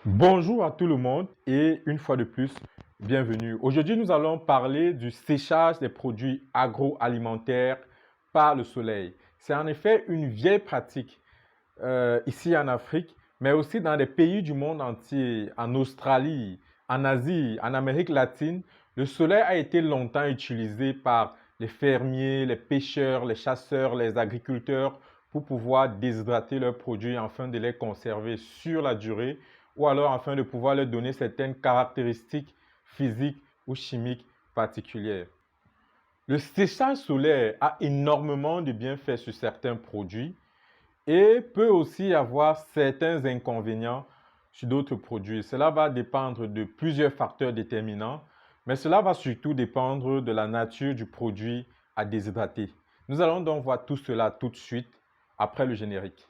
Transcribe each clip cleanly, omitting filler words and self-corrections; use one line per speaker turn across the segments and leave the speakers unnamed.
Bonjour à tout le monde et une fois de plus, bienvenue. Aujourd'hui, nous allons parler du séchage des produits agroalimentaires par le soleil. C'est en effet une vieille pratique ici en Afrique, mais aussi dans des pays du monde entier, en Australie, en Asie, en Amérique latine. Le soleil a été longtemps utilisé par les fermiers, les pêcheurs, les chasseurs, les agriculteurs pour pouvoir déshydrater leurs produits afin de les conserver sur la durée ou alors afin de pouvoir leur donner certaines caractéristiques physiques ou chimiques particulières. Le séchage solaire a énormément de bienfaits sur certains produits et peut aussi avoir certains inconvénients sur d'autres produits. Cela va dépendre de plusieurs facteurs déterminants, mais cela va surtout dépendre de la nature du produit à déshydrater. Nous allons donc voir tout cela tout de suite après le générique.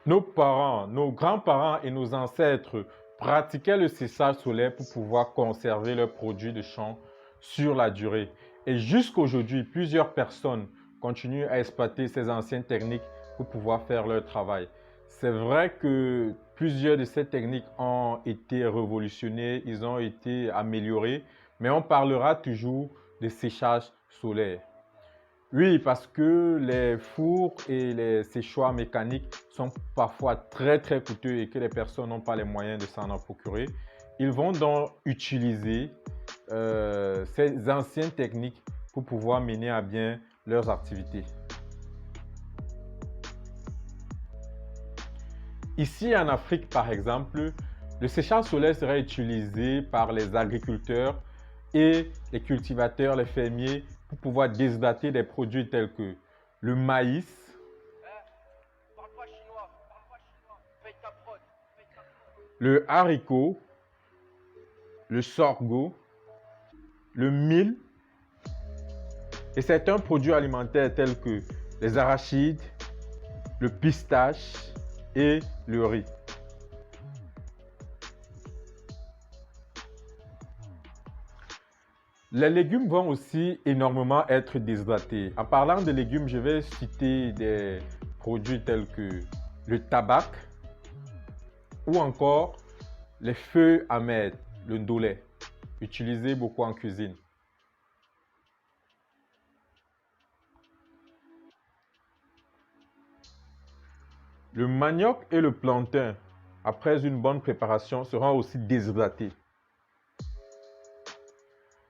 Nos parents, nos grands-parents et nos ancêtres pratiquaient le séchage solaire pour pouvoir conserver leurs produits de champ sur la durée. Et jusqu'aujourd'hui, plusieurs personnes continuent à exploiter ces anciennes techniques pour pouvoir faire leur travail. C'est vrai que plusieurs de ces techniques ont été révolutionnées, ils ont été améliorées, mais on parlera toujours de séchage solaire. Oui, parce que les fours et les séchoirs mécaniques sont parfois très coûteux et que les personnes n'ont pas les moyens de s'en procurer. Ils vont donc utiliser ces anciennes techniques pour pouvoir mener à bien leurs activités. Ici en Afrique, par exemple, le séchage solaire sera utilisé par les agriculteurs et les cultivateurs, les fermiers, pour pouvoir déshydrater des produits tels que le maïs, le haricot, le sorgho, le mil et certains produits alimentaires tels que les arachides, le pistache et le riz. Les légumes vont aussi énormément être déshydratés. En parlant de légumes, je vais citer des produits tels que le tabac ou encore les feuilles amères, le ndolé, utilisé beaucoup en cuisine. Le manioc et le plantain, après une bonne préparation, seront aussi déshydratés.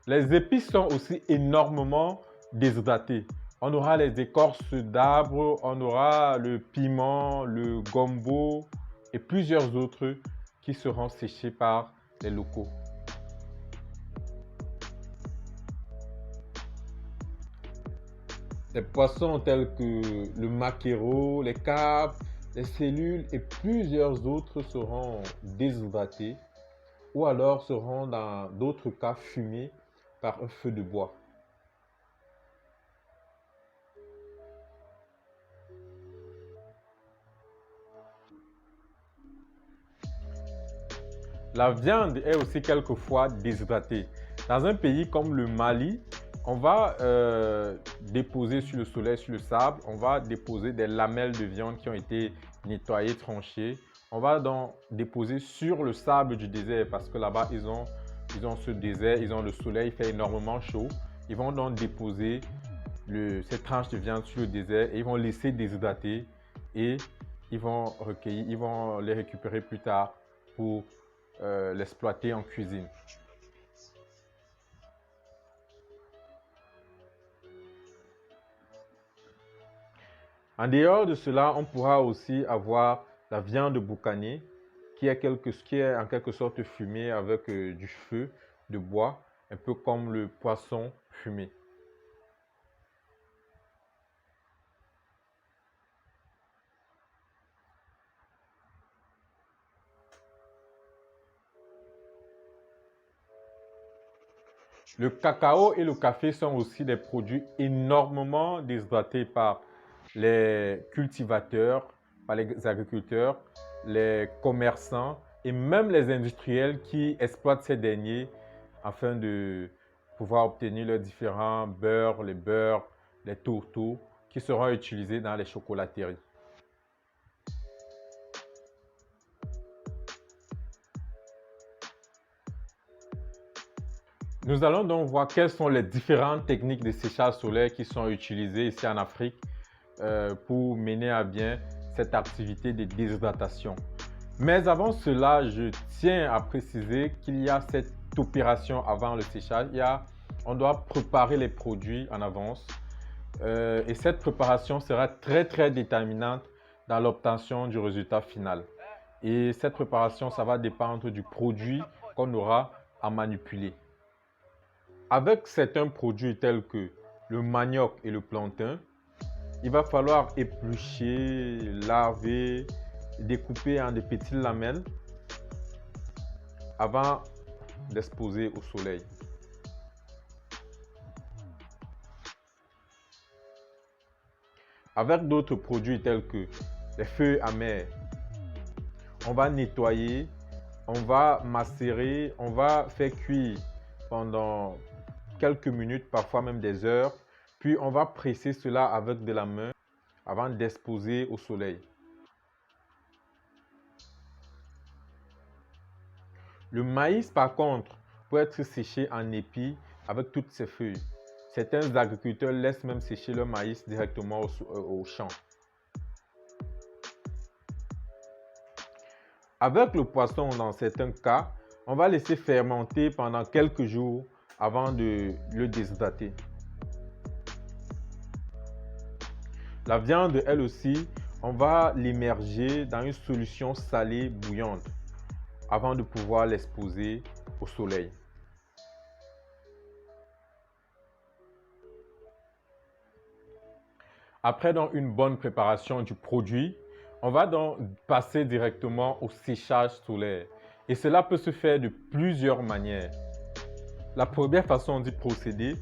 Les épices sont aussi énormément déshydratées. On aura les écorces d'arbres, on aura le piment, le gombo et plusieurs autres qui seront séchés par les locaux. Les poissons tels que le maquereau, les carpes, les cellules et plusieurs autres seront déshydratés ou alors seront dans d'autres cas fumés par un feu de bois. La viande est aussi quelquefois déshydratée. Dans un pays comme le Mali, on va déposer sur le soleil, sur le sable, on va déposer des lamelles de viande qui ont été nettoyées, tranchées. On va donc déposer sur le sable du désert parce que là-bas, ils ont ce désert, ils ont le soleil, il fait énormément chaud. Ils vont donc déposer ces tranches de viande sur le désert et ils vont laisser déshydrater et ils vont les récupérer plus tard pour l'exploiter en cuisine. En dehors de cela, on pourra aussi avoir la viande boucanée qui est en quelque sorte fumée avec du feu de bois, un peu comme le poisson fumé. Le cacao et le café sont aussi des produits énormément déshydratés par les cultivateurs, par les agriculteurs, les commerçants et même les industriels qui exploitent ces derniers afin de pouvoir obtenir leurs différents beurres, les tourteaux qui seront utilisés dans les chocolateries. Nous allons donc voir quelles sont les différentes techniques de séchage solaire qui sont utilisées ici en Afrique pour mener à bien cette activité de déshydratation. Mais avant cela, je tiens à préciser qu'il y a cette opération avant le séchage. On doit préparer les produits en avance et cette préparation sera très déterminante dans l'obtention du résultat final. Et cette préparation, ça va dépendre du produit qu'on aura à manipuler. Avec certains produits tels que le manioc et le plantain, il va falloir éplucher, laver, découper en de petites lamelles avant d'exposer au soleil. Avec d'autres produits tels que les feuilles amères, on va nettoyer, on va macérer, on va faire cuire pendant quelques minutes, parfois même des heures, puis on va presser cela avec de la main avant d'exposer au soleil. Le maïs, par contre, peut être séché en épi avec toutes ses feuilles. Certains agriculteurs laissent même sécher leur maïs directement au champ. Avec le poisson, dans certains cas, on va laisser fermenter pendant quelques jours avant de le déshydrater. La viande, elle aussi, on va l'immerger dans une solution salée bouillante avant de pouvoir l'exposer au soleil. Après donc une bonne préparation du produit, on va donc passer directement au séchage solaire. Et cela peut se faire de plusieurs manières. La première façon d'y procéder,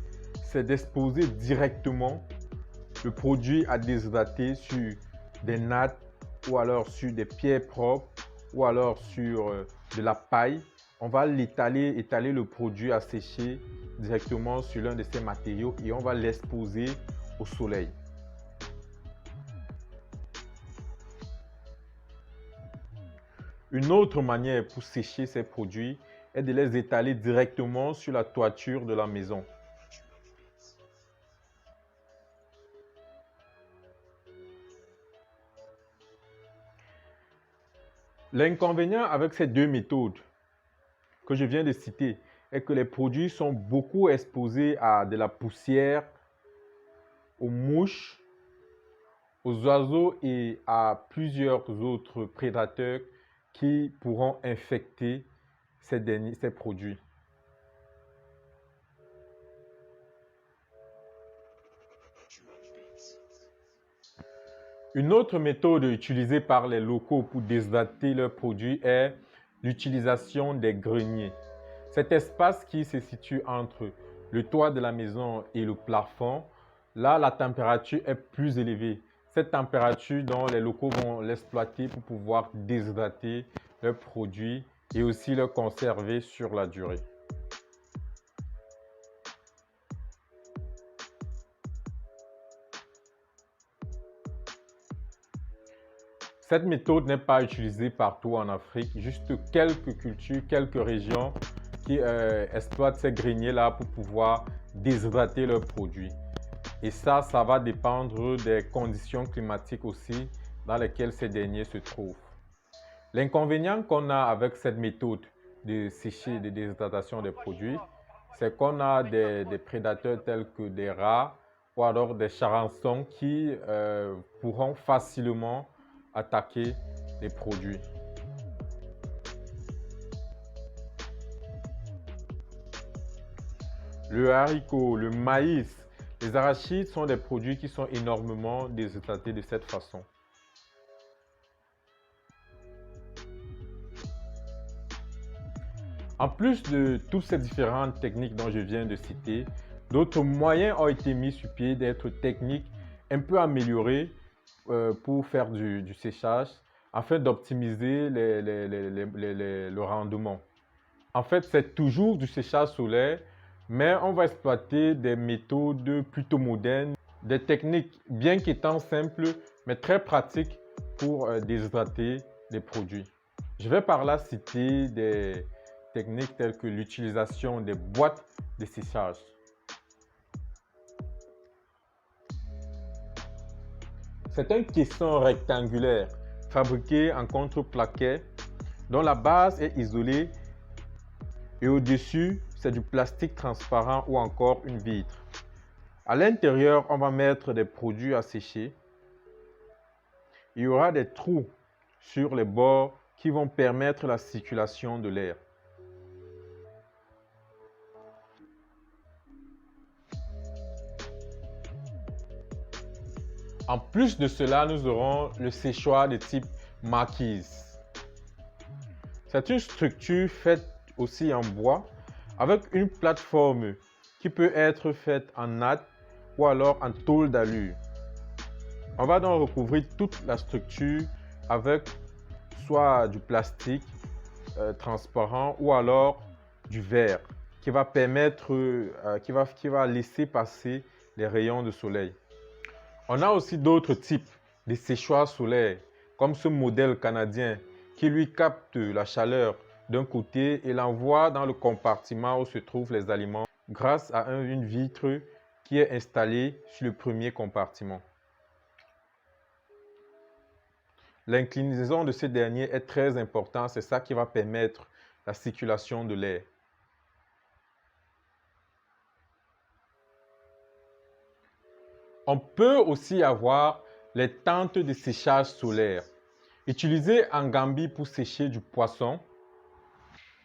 c'est d'exposer directement le produit à déshydrater sur des nattes ou alors sur des pierres propres ou alors sur de la paille. On va étaler le produit à sécher directement sur l'un de ces matériaux et on va l'exposer au soleil. Une autre manière pour sécher ces produits est de les étaler directement sur la toiture de la maison. L'inconvénient avec ces deux méthodes que je viens de citer est que les produits sont beaucoup exposés à de la poussière, aux mouches, aux oiseaux et à plusieurs autres prédateurs qui pourront infecter ces produits. Une autre méthode utilisée par les locaux pour déshydrater leurs produits est l'utilisation des greniers. Cet espace qui se situe entre le toit de la maison et le plafond, là la température est plus élevée. Cette température dont les locaux vont l'exploiter pour pouvoir déshydrater leurs produits et aussi les conserver sur la durée. Cette méthode n'est pas utilisée partout en Afrique, juste quelques cultures, quelques régions qui exploitent ces greniers-là pour pouvoir déshydrater leurs produits. Et ça va dépendre des conditions climatiques aussi dans lesquelles ces derniers se trouvent. L'inconvénient qu'on a avec cette méthode de sécher, de déshydratation des produits, c'est qu'on a des prédateurs tels que des rats ou alors des charançons qui pourront facilement attaquer les produits. Le haricot, le maïs, les arachides sont des produits qui sont énormément déshydratés de cette façon. En plus de toutes ces différentes techniques dont je viens de citer, d'autres moyens ont été mis sur pied, d'être techniques un peu améliorées pour faire du séchage. afin d'optimiser le rendement. En fait, c'est toujours du séchage solaire, mais on va exploiter des méthodes plutôt modernes, des techniques bien qu'étant simples, mais très pratiques pour déshydrater les produits. Je vais par là citer des techniques telles que l'utilisation des boîtes de séchage. C'est un caisson rectangulaire fabriqué en contreplaqué dont la base est isolée et au-dessus, c'est du plastique transparent ou encore une vitre. À l'intérieur, on va mettre des produits à sécher. Il y aura des trous sur les bords qui vont permettre la circulation de l'air. En plus de cela, nous aurons le séchoir de type marquise. C'est une structure faite aussi en bois avec une plateforme qui peut être faite en natte ou alors en tôle d'allure. On va donc recouvrir toute la structure avec soit du plastique transparent ou alors du verre qui va permettre, qui va laisser passer les rayons de soleil. On a aussi d'autres types de séchoirs solaires comme ce modèle canadien qui lui capte la chaleur d'un côté et l'envoie dans le compartiment où se trouvent les aliments grâce à une vitre qui est installée sur le premier compartiment. L'inclinaison de ce dernier est très importante, c'est ça qui va permettre la circulation de l'air. On peut aussi avoir les tentes de séchage solaire, utilisées en Gambie pour sécher du poisson,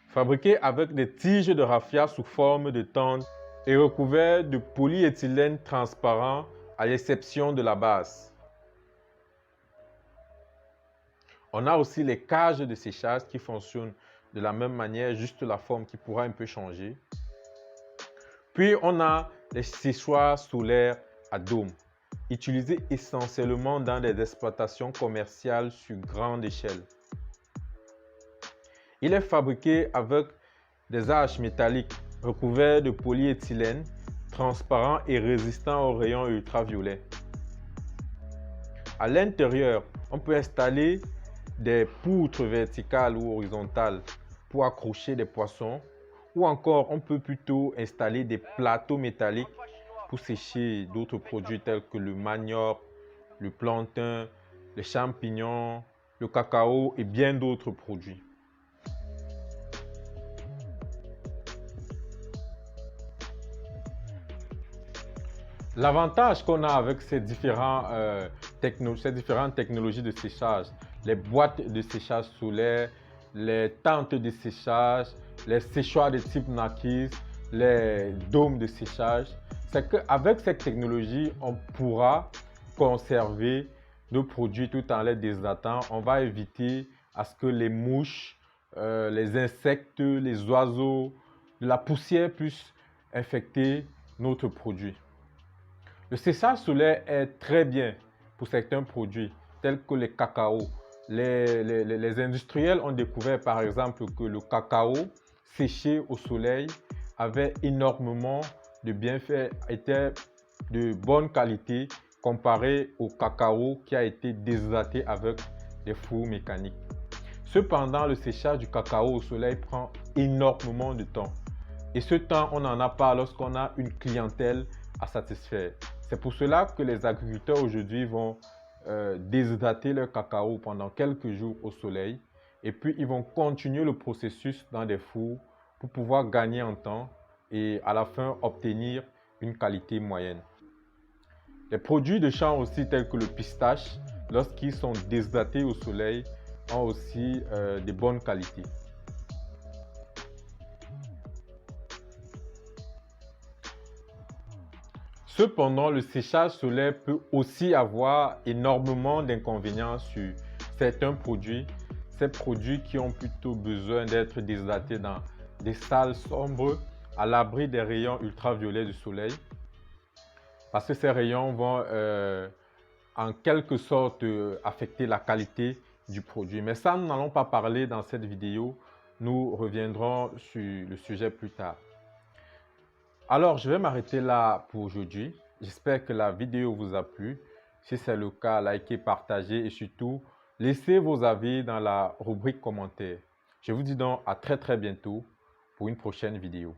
fabriquées avec des tiges de raffia sous forme de tente et recouvertes de polyéthylène transparent à l'exception de la base. On a aussi les cages de séchage qui fonctionnent de la même manière, juste la forme qui pourra un peu changer. Puis on a les séchoirs solaires à dôme, utilisés essentiellement dans des exploitations commerciales sur grande échelle. Il est fabriqué avec des arches métalliques recouvertes de polyéthylène, transparent et résistant aux rayons ultraviolets. À l'intérieur, on peut installer des poutres verticales ou horizontales pour accrocher des poissons, ou encore on peut plutôt installer des plateaux métalliques pour sécher d'autres produits tels que le manioc, le plantain, les champignons, le cacao et bien d'autres produits. L'avantage qu'on a avec ces différentes technologies de séchage, les boîtes de séchage solaire, les tentes de séchage, les séchoirs de type Nakis, les dômes de séchage, c'est qu'avec cette technologie, on pourra conserver nos produits tout en les déshydratant. On va éviter à ce que les mouches, les insectes, les oiseaux, la poussière puissent infecter notre produit. Le séchage solaire est très bien pour certains produits tels que les cacao. Les industriels ont découvert par exemple que le cacao séché au soleil avait énormément de bienfaits, était de bonne qualité comparé au cacao qui a été déshydraté avec des fours mécaniques. Cependant, le séchage du cacao au soleil prend énormément de temps. Et ce temps, on n'en a pas lorsqu'on a une clientèle à satisfaire. C'est pour cela que les agriculteurs aujourd'hui vont déshydrater leur cacao pendant quelques jours au soleil et puis ils vont continuer le processus dans des fours pour pouvoir gagner en temps et à la fin obtenir une qualité moyenne. Les produits de champ aussi tels que le pistache, lorsqu'ils sont déshydratés au soleil, ont aussi de bonnes qualités. Cependant, le séchage solaire peut aussi avoir énormément d'inconvénients sur certains produits. Ces produits qui ont plutôt besoin d'être déshydratés dans des salles sombres à l'abri des rayons ultraviolets du soleil. Parce que ces rayons vont en quelque sorte affecter la qualité du produit. Mais ça, nous n'allons pas parler dans cette vidéo. Nous reviendrons sur le sujet plus tard. Alors, je vais m'arrêter là pour aujourd'hui. J'espère que la vidéo vous a plu. Si c'est le cas, likez, partagez et surtout, laissez vos avis dans la rubrique commentaires. Je vous dis donc à très bientôt pour une prochaine vidéo.